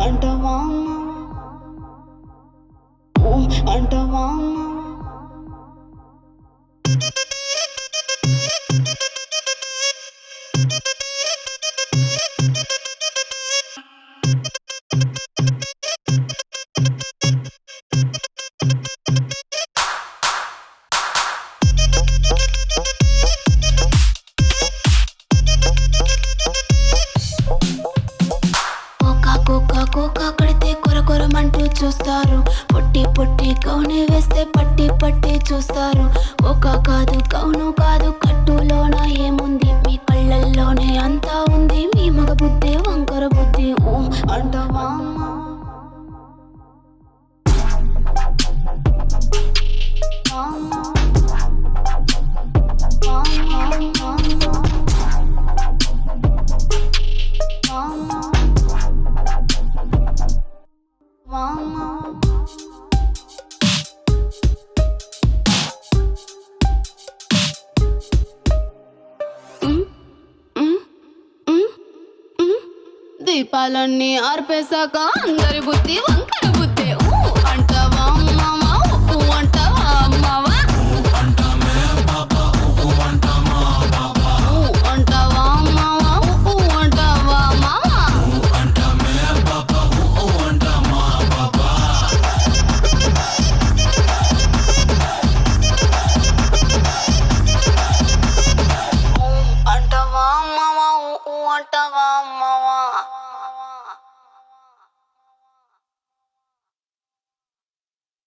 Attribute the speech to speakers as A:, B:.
A: అంటవా అంటవా కోకా కడితే కొరకొరమంటూ చూస్తారు. పొట్టి పొట్టి కౌనే వేస్తే పట్టి పట్టి చూస్తారు. కోకా కాదు కౌను కాదు కట్టులోన ఏముంది, మీ కళ్ళల్లోనే అంతా ఉంది. మీ మగ బుద్ధి వంకర బుద్ధి అంటవా దీపాలన్నీ ఆర్పేశాక అందరి బుద్ధి వంకర